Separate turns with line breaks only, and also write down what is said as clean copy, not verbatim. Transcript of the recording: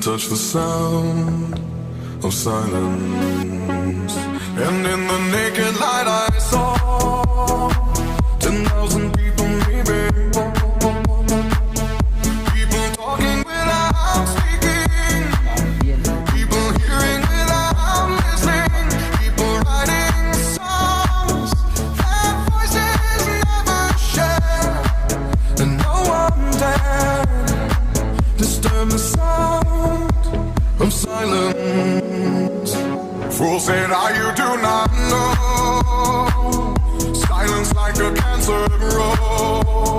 touch the sound of silence. And in the naked light I saw 10,000 people maybe. People talking without speaking. People hearing without listening. People writing songs that voices never share. And no one dared disturb the sound of silence. Fools said, you do not know. Silence like a cancer grows.